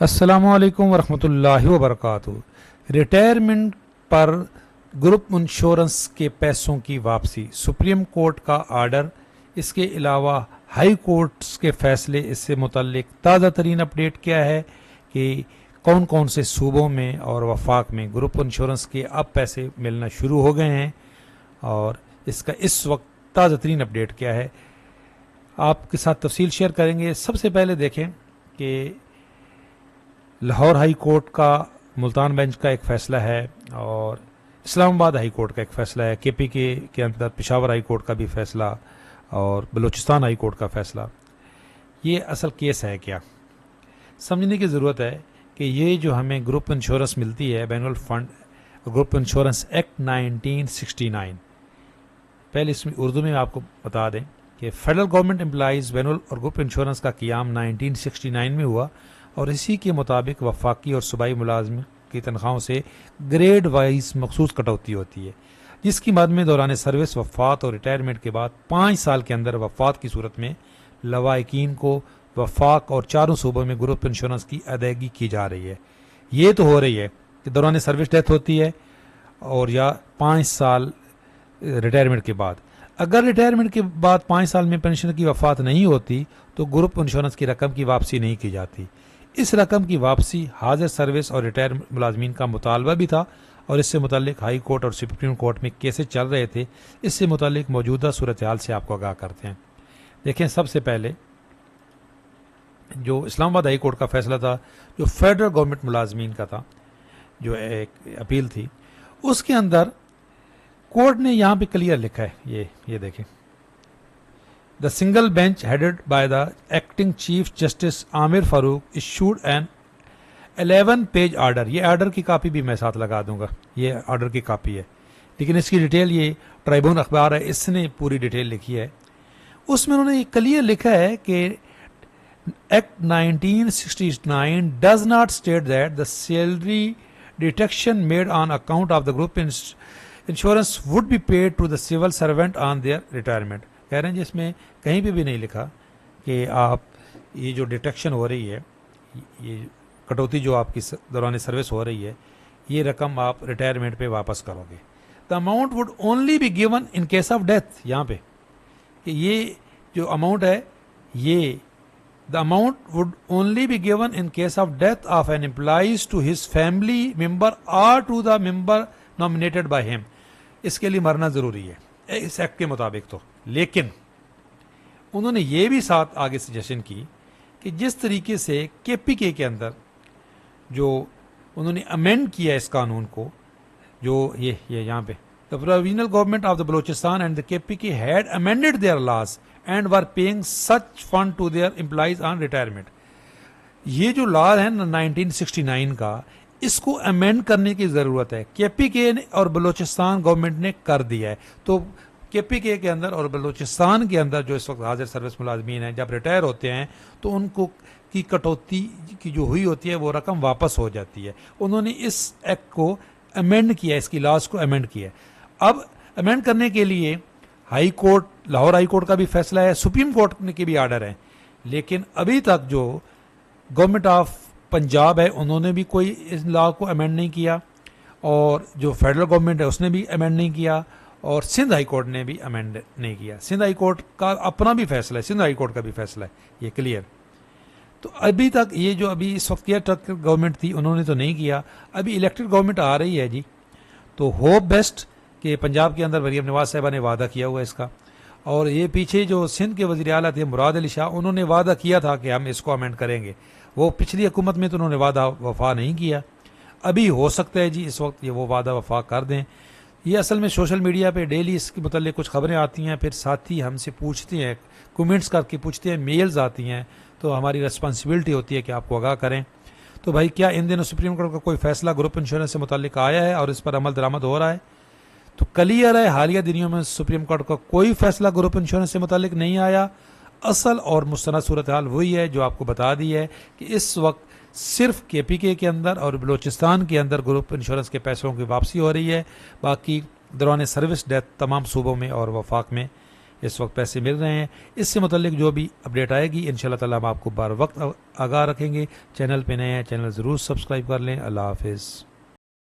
अस्सलामुअलैकुम वरहमतुल्लाहि वबरकातुहू। रिटायरमेंट पर ग्रुप इंश्योरेंस के पैसों की वापसी, सुप्रीम कोर्ट का आर्डर, इसके अलावा हाई कोर्ट्स के फैसले, इससे मुतल्लिक ताज़ा तरीन अपडेट क्या है कि कौन कौन से सूबों में और वफाक में ग्रुप इंश्योरेंस के अब पैसे मिलना शुरू हो गए हैं और इसका इस वक्त ताज़ा तरीन अपडेट क्या है, आपके साथ तफसील शेयर करेंगे। सबसे पहले देखें कि लाहौर हाई कोर्ट का मुल्तान बेंच का एक फ़ैसला है और इस्लामाबाद हाई कोर्ट का एक फ़ैसला है, केपीके के अंदर पेशावर हाई कोर्ट का भी फ़ैसला और बलूचिस्तान हाई कोर्ट का फ़ैसला। ये असल केस है क्या, समझने की ज़रूरत है कि ये जो हमें ग्रुप इंश्योरेंस मिलती है, बैनुल फंड ग्रुप इंश्योरेंस एक्ट 1969, पहले इसमें उर्दू में आपको बता दें कि फेडरल गवर्नमेंट एम्प्लॉइज़ बैनुल और ग्रुप इंश्योरेंस का क़याम 1969 में हुआ और इसी के मुताबिक वफाकी और सूबाई मुलाजम की तनख्वाहों से ग्रेड वाइज मखसूस कटौती होती है, जिसकी मद में दौरान सर्विस, वफात और रिटायरमेंट के बाद 5 साल के अंदर वफात की सूरत में लवाकिन को वफाक और चारों सूबों में ग्रुप इंश्योरेंस की अदायगी की जा रही है। ये तो हो रही है कि दौरान सर्विस डेथ होती है और या 5 साल रिटायरमेंट के बाद। अगर रिटायरमेंट के बाद 5 साल में पेंशन की वफात नहीं होती तो ग्रुप इंश्योरेंस की रकम की वापसी नहीं की जाती। इस रकम की वापसी हाजिर सर्विस और रिटायर मुलाजमीन का मुतालबा भी था और इससे मुतल्लिक हाई कोर्ट और सुप्रीम कोर्ट में केसेस चल रहे थे। इससे मुतल्लिक मौजूदा सूरत हाल से आपको आगाह करते हैं। देखें, सबसे पहले जो इस्लामाबाद हाई कोर्ट का फैसला था, जो फेडरल गवर्नमेंट मुलाजमीन का था, जो एक अपील थी, उसके अंदर कोर्ट ने यहाँ पे क्लियर लिखा है, ये देखें, The single bench headed by the acting Chief Justice Amir Farooq issued an 11-page order। ये आर्डर की कापी भी मैं साथ लगा दूंगा, ये आर्डर की कापी है, लेकिन इसकी डिटेल ये ट्राइब्यून अखबार है, इसने पूरी डिटेल लिखी है। उसमें उन्होंने क्लियर लिखा है कि act 1969 does not state that the salary deduction made on account of the group insurance would be paid to the civil servant on their retirement. कह रहे हैं जिसमें कहीं पे भी नहीं लिखा कि आप ये जो डिडक्शन हो रही है, ये कटौती जो आपकी दौरान सर्विस हो रही है, ये रकम आप रिटायरमेंट पे वापस करोगे। The amount would only be given in case of death. यहाँ पे कि ये जो अमाउंट है, ये the amount would only be given in case of death of an employees to his family member और to the member nominated by him. इसके लिए मरना जरूरी है इस एक्ट के मुताबिक तो। लेकिन उन्होंने ये भी साथ आगे सजेशन की कि जिस तरीके से केपीके के अंदर जो उन्होंने अमेंड किया इस कानून को, जो ये यहाँ पे the provisional government of the Balochistan and the KPK had amended their laws and were paying such fund to their employees on retirement. ये जो लॉ है 1969 का, इसको अमेंड करने की ज़रूरत है। केपीके और बलूचिस्तान गवर्नमेंट ने कर दिया है। तो केपीके के अंदर और बलूचिस्तान के अंदर जो इस वक्त हाजिर सर्विस मुलाजमीन हैं, जब रिटायर होते हैं तो उनको की कटौती की जो हुई होती है वो रकम वापस हो जाती है। उन्होंने इस एक्ट को अमेंड किया, इसकी लॉज को अमेंड किया। अब अमेंड करने के लिए high court, Lahore high court का भी फैसला है, सुप्रीम कोर्ट के भी आर्डर है, लेकिन अभी तक जो गवर्नमेंट ऑफ पंजाब है उन्होंने भी कोई इस लॉ को अमेंड नहीं किया और जो फेडरल गवर्नमेंट है उसने भी अमेंड नहीं किया और सिंध हाई कोर्ट ने भी अमेंड नहीं किया। सिंध हाई कोर्ट का अपना भी फैसला है, सिंध हाई कोर्ट का भी फैसला है, ये क्लियर। तो अभी तक ये जो अभी इस वक्त केयर टेकर गवर्नमेंट थी उन्होंने तो नहीं किया। अभी इलेक्टेड गवर्नमेंट आ रही है जी, तो होप बेस्ट कि पंजाब के अंदर मरीम नवाज साहबा ने वादा किया हुआ इसका, और ये पीछे जो सिंध के वज़ीर आला थे मुराद अली शाह, उन्होंने वादा किया था कि हम इसको अमेंड करेंगे। वो पिछली हुकूमत में तो उन्होंने वादा वफा नहीं किया। अभी हो सकता है जी इस वक्त ये वो वादा वफा कर दें। ये असल में सोशल मीडिया पे डेली इसके मुतल्लिक़ कुछ खबरें आती हैं, फिर साथी हमसे पूछते हैं, कमेंट्स करके पूछते हैं, मेल्स आती हैं, तो हमारी रिस्पॉन्सिबिलिटी होती है कि आपको आगाह करें। तो भाई क्या इन दिनों सुप्रीम कोर्ट का कोई फैसला ग्रुप इंश्योरेंस से मुतल्लिक़ आया है और इस पर अमल दरामद हो रहा है? तो क्लियर है, हालिया दिनों में सुप्रीम कोर्ट का कोई फैसला ग्रुप इंश्योरेंस से मुतल्लिक़ नहीं आया। असल और मुस्तनद सूरत हाल वही है जो आपको बता दी है कि इस वक्त सिर्फ केपीके के अंदर और बलूचिस्तान के अंदर ग्रुप इंश्योरेंस के पैसों की वापसी हो रही है। बाकी दौरान सर्विस डेथ तमाम सूबों में और वफाक में इस वक्त पैसे मिल रहे हैं। इससे मुतल्लिक जो भी अपडेट आएगी इंशाल्लाह ताला हम आपको बर वक्त आगाह रखेंगे। चैनल पे नए हैं, चैनल ज़रूर सब्सक्राइब कर लें। अल्लाह हाफिज़।